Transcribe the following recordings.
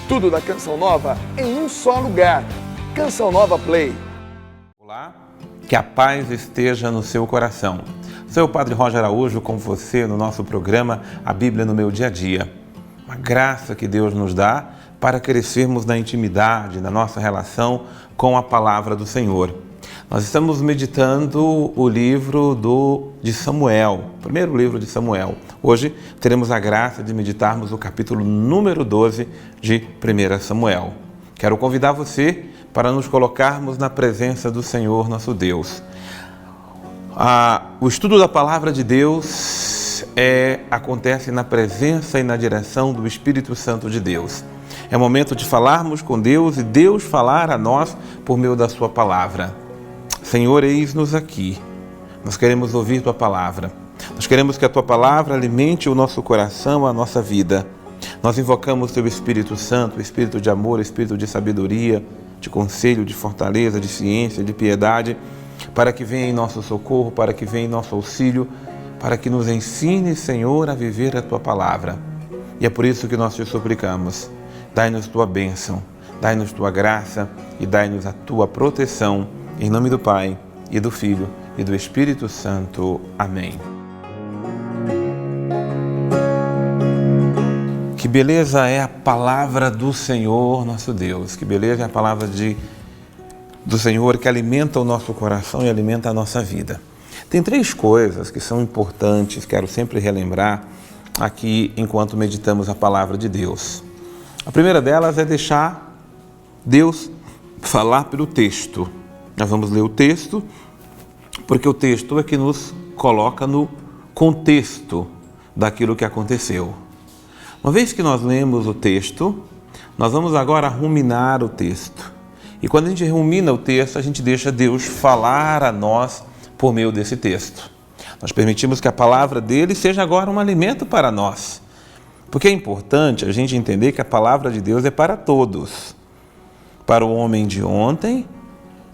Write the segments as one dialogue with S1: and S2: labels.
S1: Tudo da Canção Nova em um só lugar. Canção Nova Play.
S2: Olá, que a paz esteja no seu coração. Sou o Padre Roger Araújo com você no nosso programa A Bíblia no Meu Dia a Dia. Uma graça que Deus nos dá para crescermos na intimidade, na nossa relação com a Palavra do Senhor. Nós estamos meditando o livro de Samuel, o primeiro livro de Samuel. Hoje teremos a graça de meditarmos o capítulo número 12 de 1 Samuel. Quero convidar você para nos colocarmos na presença do Senhor nosso Deus. O estudo da Palavra de Deus acontece na presença e na direção do Espírito Santo de Deus. É momento de falarmos com Deus e Deus falar a nós por meio da sua palavra. Senhor, eis-nos aqui. Nós queremos ouvir Tua Palavra. Nós queremos que a Tua Palavra alimente o nosso coração, a nossa vida. Nós invocamos Teu Espírito Santo, Espírito de amor, Espírito de sabedoria, de conselho, de fortaleza, de ciência, de piedade, para que venha em nosso socorro, para que venha em nosso auxílio, para que nos ensine, Senhor, a viver a Tua Palavra. E é por isso que nós Te suplicamos. Dai-nos Tua bênção, dai-nos Tua graça e dai-nos a Tua proteção. Em nome do Pai, e do Filho, e do Espírito Santo. Amém. Que beleza é a palavra do Senhor, nosso Deus. Que beleza é a palavra do Senhor que alimenta o nosso coração e alimenta a nossa vida. Tem três coisas que são importantes, quero sempre relembrar aqui enquanto meditamos a palavra de Deus. A primeira delas é deixar Deus falar pelo texto. Nós vamos ler o texto, porque o texto é que nos coloca no contexto daquilo que aconteceu. Uma vez que nós lemos o texto, nós vamos agora ruminar o texto. E quando a gente rumina o texto, a gente deixa Deus falar a nós por meio desse texto. Nós permitimos que a palavra dele seja agora um alimento para nós. Porque é importante a gente entender que a palavra de Deus é para todos. Para o homem de ontem,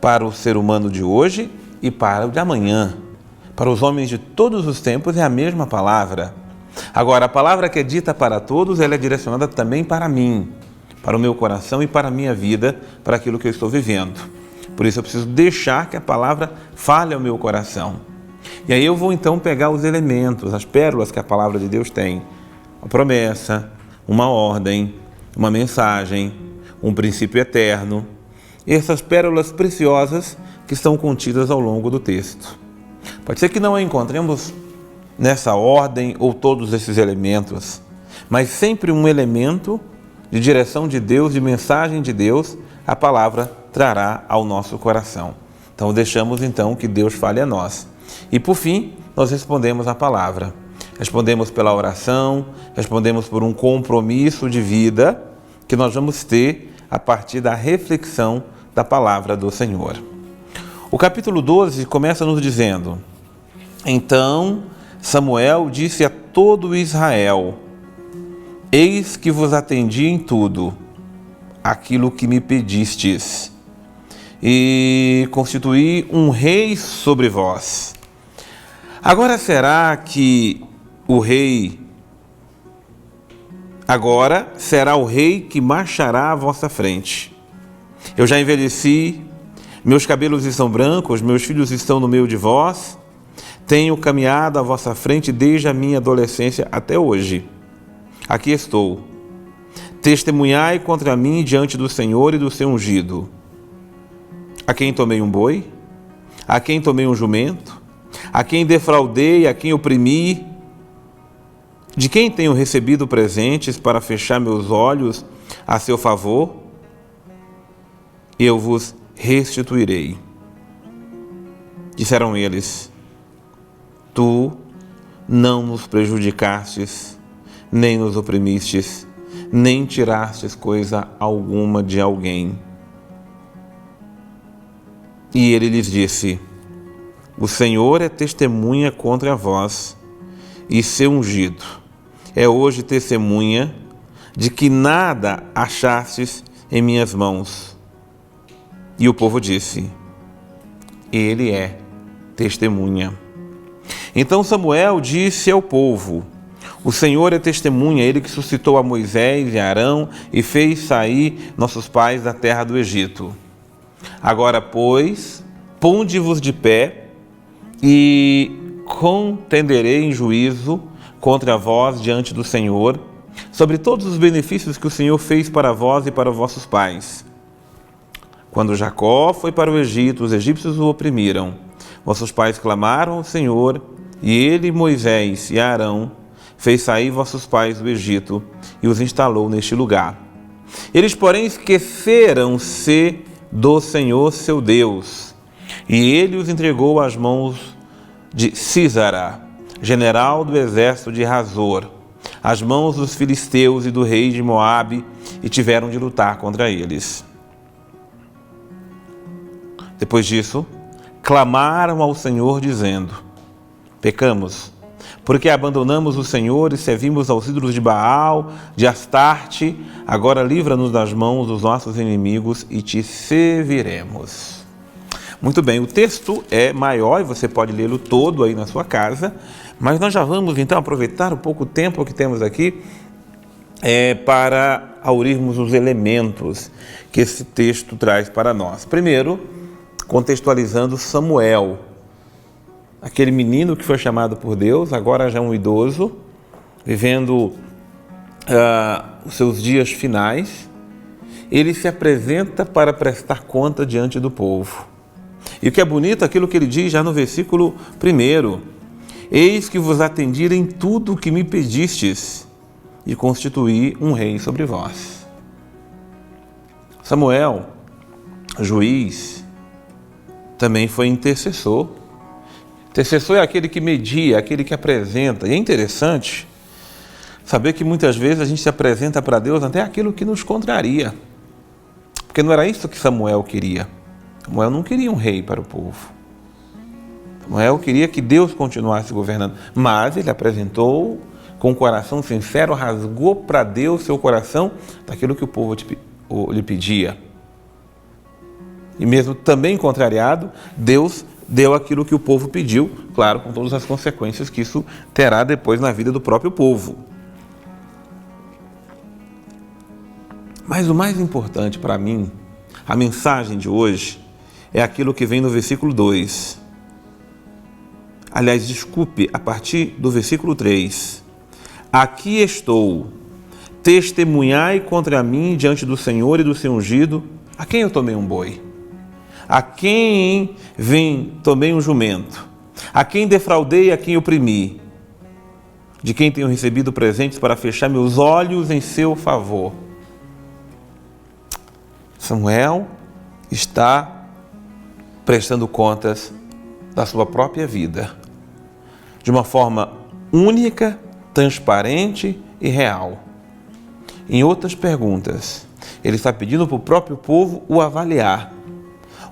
S2: para o ser humano de hoje e para o de amanhã. Para os homens de todos os tempos é a mesma palavra. Agora, a palavra que é dita para todos, ela é direcionada também para mim, para o meu coração e para a minha vida, para aquilo que eu estou vivendo. Por isso eu preciso deixar que a palavra fale ao meu coração. E aí eu vou então pegar os elementos, as pérolas que a palavra de Deus tem. Uma promessa, uma ordem, uma mensagem, um princípio eterno. Essas pérolas preciosas que estão contidas ao longo do texto. Pode ser que não a encontremos nessa ordem ou todos esses elementos, mas sempre um elemento de direção de Deus, de mensagem de Deus, a palavra trará ao nosso coração. Então deixamos então que Deus fale a nós. E por fim, nós respondemos a palavra. Respondemos pela oração, respondemos por um compromisso de vida que nós vamos ter a partir da reflexão da palavra do Senhor. O capítulo 12 começa nos dizendo: Então Samuel disse a todo Israel: Eis que vos atendi em tudo aquilo que me pedistes, e constituí um rei sobre vós. Agora será o rei que marchará à vossa frente. Eu já envelheci, meus cabelos estão brancos, meus filhos estão no meio de vós. Tenho caminhado à vossa frente desde a minha adolescência até hoje. Aqui estou. Testemunhai contra mim diante do Senhor e do seu ungido. A quem tomei um boi? A quem tomei um jumento? A quem defraudei? A quem oprimi? De quem tenho recebido presentes para fechar meus olhos a seu favor? Eu vos restituirei. Disseram eles: Tu não nos prejudicastes, nem nos oprimistes, nem tirastes coisa alguma de alguém. E ele lhes disse: O Senhor é testemunha contra vós, e seu ungido é hoje testemunha de que nada achastes em minhas mãos. E o povo disse: Ele é testemunha. Então Samuel disse ao povo: O Senhor é testemunha, Ele que suscitou a Moisés e a Arão e fez sair nossos pais da terra do Egito. Agora, pois, ponde-vos de pé e contenderei em juízo contra vós diante do Senhor, sobre todos os benefícios que o Senhor fez para vós e para vossos pais. Quando Jacó foi para o Egito, os egípcios o oprimiram. Vossos pais clamaram ao Senhor, e ele, Moisés e Arão, fez sair vossos pais do Egito e os instalou neste lugar. Eles, porém, esqueceram-se do Senhor seu Deus, e ele os entregou às mãos de Sísara, general do exército de Hazor, às mãos dos filisteus e do rei de Moabe, e tiveram de lutar contra eles. Depois disso, clamaram ao Senhor, dizendo: pecamos, porque abandonamos o Senhor e servimos aos ídolos de Baal, de Astarte. Agora livra-nos das mãos dos nossos inimigos e te serviremos. Muito bem, o texto é maior e você pode lê-lo todo aí na sua casa, mas nós já vamos então aproveitar o pouco tempo que temos aqui para aurirmos os elementos que esse texto traz para nós. Primeiro, contextualizando Samuel, aquele menino que foi chamado por Deus, agora já um idoso, vivendo os seus dias finais. Ele se apresenta para prestar conta diante do povo. E o que é bonito, aquilo que ele diz já no versículo 1: eis que vos atendi em tudo o que me pedistes, e constituí um rei sobre vós. Samuel, juiz, também foi intercessor. Intercessor é aquele que media, aquele que apresenta. E é interessante saber que muitas vezes a gente se apresenta para Deus até aquilo que nos contraria. Porque não era isso que Samuel queria. Samuel não queria um rei para o povo. Samuel queria que Deus continuasse governando. Mas ele apresentou com o coração sincero, rasgou para Deus seu coração daquilo que o povo lhe pedia. E mesmo também contrariado, Deus deu aquilo que o povo pediu, claro, com todas as consequências que isso terá depois na vida do próprio povo. Mas o mais importante para mim, a mensagem de hoje, é aquilo que vem no versículo 2. Aliás, desculpe, a partir do versículo 3. Aqui estou, testemunhai contra mim diante do Senhor e do seu ungido, a quem eu tomei um boi. A quem tomei um jumento, a quem defraudei, a quem oprimi, de quem tenho recebido presentes para fechar meus olhos em seu favor. Samuel está prestando contas da sua própria vida, de uma forma única, transparente e real. Em outras perguntas, ele está pedindo para o próprio povo o avaliar.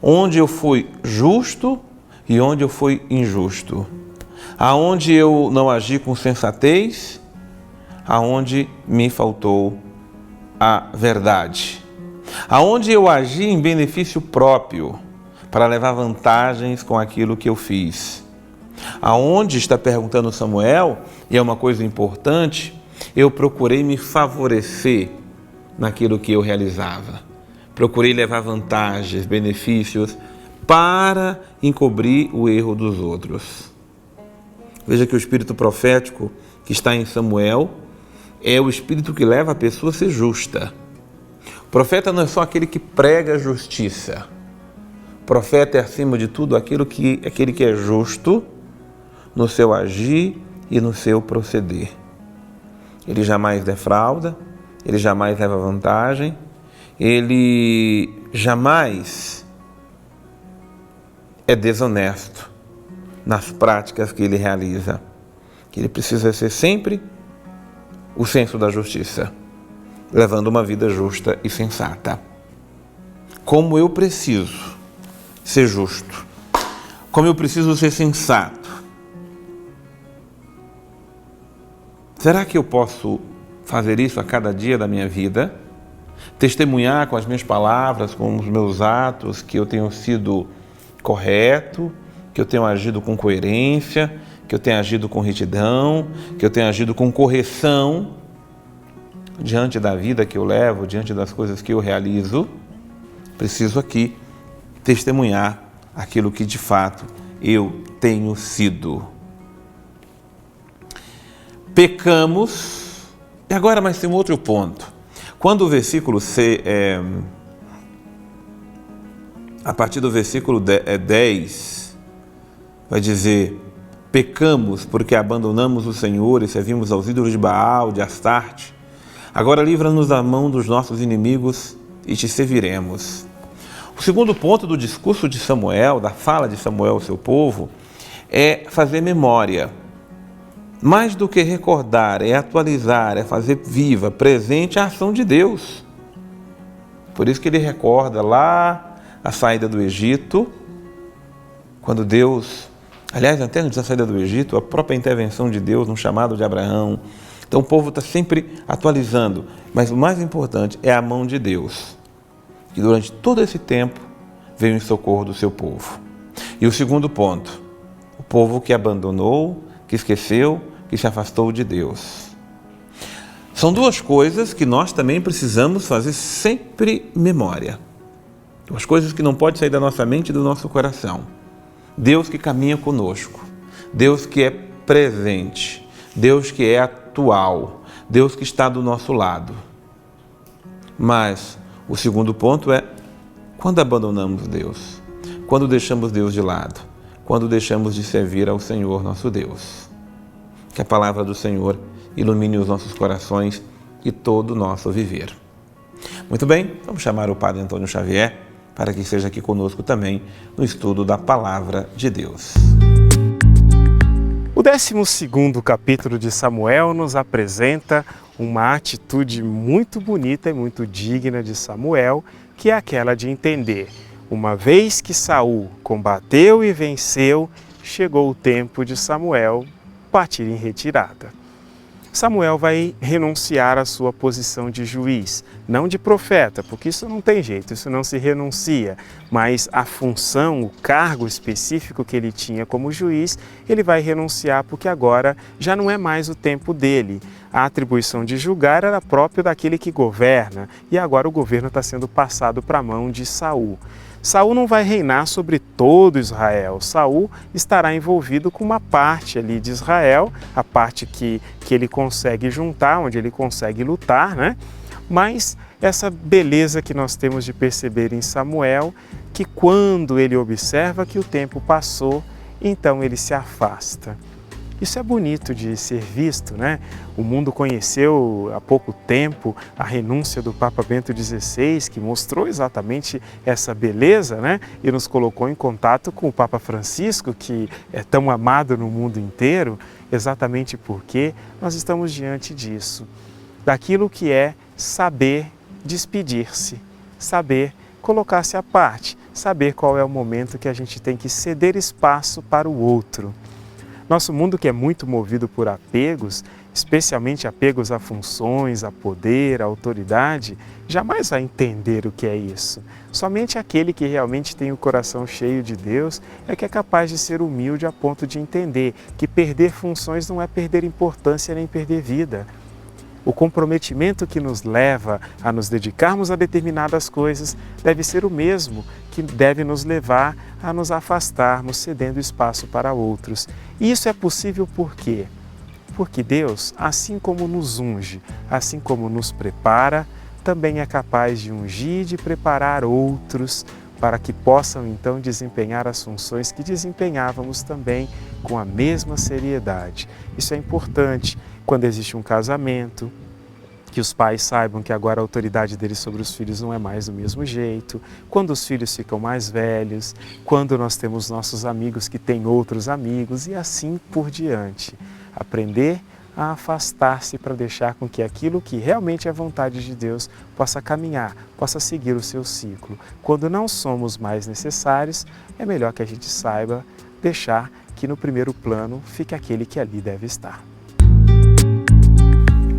S2: Onde eu fui justo e onde eu fui injusto. Aonde eu não agi com sensatez, aonde me faltou a verdade. Aonde eu agi em benefício próprio, para levar vantagens com aquilo que eu fiz. Aonde, está perguntando Samuel, e é uma coisa importante, eu procurei me favorecer naquilo que eu realizava. Procurei levar vantagens, benefícios, para encobrir o erro dos outros. Veja que o espírito profético que está em Samuel é o espírito que leva a pessoa a ser justa. O profeta não é só aquele que prega a justiça. O profeta é, acima de tudo, aquele que é justo no seu agir e no seu proceder. Ele jamais defrauda, ele jamais leva vantagem, ele jamais é desonesto nas práticas que ele realiza. Que ele precisa ser sempre o senso da justiça, levando uma vida justa e sensata. Como eu preciso ser justo, como eu preciso ser sensato. Será que eu posso fazer isso a cada dia da minha vida? Testemunhar com as minhas palavras, com os meus atos, que eu tenho sido correto, que eu tenho agido com coerência, que eu tenha agido com retidão, que eu tenha agido com correção diante da vida que eu levo, diante das coisas que eu realizo. Preciso aqui testemunhar aquilo que de fato eu tenho sido. Pecamos. E agora, mas tem um outro ponto. Quando o versículo a partir do versículo 10, vai dizer: pecamos porque abandonamos o Senhor e servimos aos ídolos de Baal, de Astarte. Agora livra-nos da mão dos nossos inimigos e te serviremos. O segundo ponto do discurso de Samuel, da fala de Samuel ao seu povo, é fazer memória. Mais do que recordar, é atualizar, é fazer viva, presente a ação de Deus. Por isso que ele recorda lá a saída do Egito, quando Deus, aliás, até antes da saída do Egito, a própria intervenção de Deus no chamado de Abraão. Então o povo está sempre atualizando, mas o mais importante é a mão de Deus, que durante todo esse tempo veio em socorro do seu povo. E o segundo ponto, o povo que abandonou, que esqueceu, que se afastou de Deus. São duas coisas que nós também precisamos fazer sempre memória. Duas coisas que não podem sair da nossa mente e do nosso coração. Deus que caminha conosco, Deus que é presente, Deus que é atual, Deus que está do nosso lado. Mas o segundo ponto é quando abandonamos Deus, quando deixamos Deus de lado, quando deixamos de servir ao Senhor nosso Deus. Que a palavra do Senhor ilumine os nossos corações e todo o nosso viver. Muito bem, vamos chamar o Padre Antônio Xavier para que esteja aqui conosco também no estudo da Palavra de Deus.
S3: O 12º capítulo de Samuel nos apresenta uma atitude muito bonita e muito digna de Samuel, que é aquela de entender: uma vez que Saul combateu e venceu, chegou o tempo de Samuel partir em retirada. Samuel vai renunciar à sua posição de juiz, não de profeta, porque isso não tem jeito, isso não se renuncia, mas a função, o cargo específico que ele tinha como juiz, ele vai renunciar porque agora já não é mais o tempo dele. A atribuição de julgar era própria daquele que governa, e agora o governo está sendo passado para a mão de Saul. Saul não vai reinar sobre todo Israel. Saul estará envolvido com uma parte ali de Israel, a parte que ele consegue juntar, onde ele consegue lutar, né? Mas essa beleza que nós temos de perceber em Samuel, que quando ele observa que o tempo passou, então ele se afasta. Isso é bonito de ser visto, né? O mundo conheceu há pouco tempo a renúncia do Papa Bento XVI, que mostrou exatamente essa beleza, né? E nos colocou em contato com o Papa Francisco, que é tão amado no mundo inteiro, exatamente porque nós estamos diante disso, daquilo que é saber despedir-se, saber colocar-se à parte, saber qual é o momento que a gente tem que ceder espaço para o outro. Nosso mundo, que é muito movido por apegos, especialmente apegos a funções, a poder, a autoridade, jamais vai entender o que é isso. Somente aquele que realmente tem o coração cheio de Deus é que é capaz de ser humilde a ponto de entender que perder funções não é perder importância nem perder vida. O comprometimento que nos leva a nos dedicarmos a determinadas coisas deve ser o mesmo que deve nos levar a nos afastarmos, cedendo espaço para outros. E isso é possível por quê? Porque Deus, assim como nos unge, assim como nos prepara, também é capaz de ungir e de preparar outros para que possam então desempenhar as funções que desempenhávamos também com a mesma seriedade. Isso é importante quando existe um casamento, que os pais saibam que agora a autoridade deles sobre os filhos não é mais do mesmo jeito, quando os filhos ficam mais velhos, quando nós temos nossos amigos que têm outros amigos e assim por diante. Aprender a afastar-se para deixar com que aquilo que realmente é vontade de Deus possa caminhar, possa seguir o seu ciclo. Quando não somos mais necessários, é melhor que a gente saiba deixar que no primeiro plano fique aquele que ali deve estar.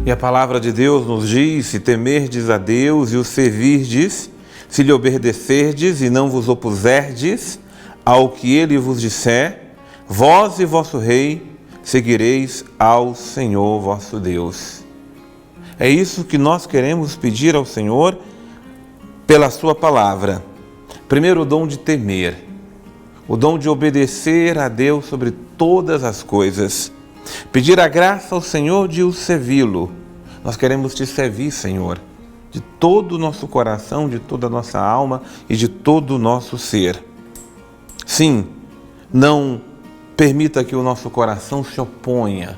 S2: E a palavra de Deus nos diz: se temerdes a Deus e o servirdes, se lhe obedecerdes e não vos opuserdes ao que ele vos disser, vós e vosso rei seguireis ao Senhor vosso Deus. É isso que nós queremos pedir ao Senhor pela sua palavra. Primeiro, o dom de temer, o dom de obedecer a Deus sobre todas as coisas. Pedir a graça ao Senhor de o servi-lo. Nós queremos te servir, Senhor, de todo o nosso coração, de toda a nossa alma e de todo o nosso ser. Sim, não permita que o nosso coração se oponha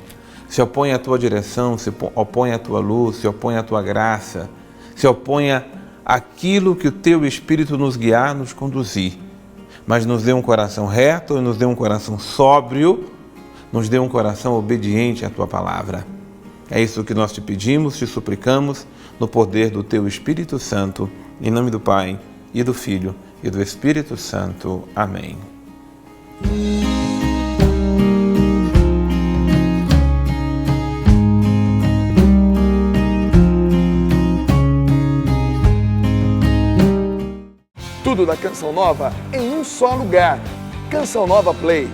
S2: à tua direção, se oponha à tua luz, se oponha à tua graça, se oponha àquilo que o teu Espírito nos guiar, nos conduzir. Mas nos dê um coração reto, nos dê um coração sóbrio, nos dê um coração obediente à tua palavra. É isso que nós te pedimos, te suplicamos, no poder do teu Espírito Santo, em nome do Pai, e do Filho, e do Espírito Santo. Amém.
S1: Tudo da Canção Nova em um só lugar. Canção Nova Play.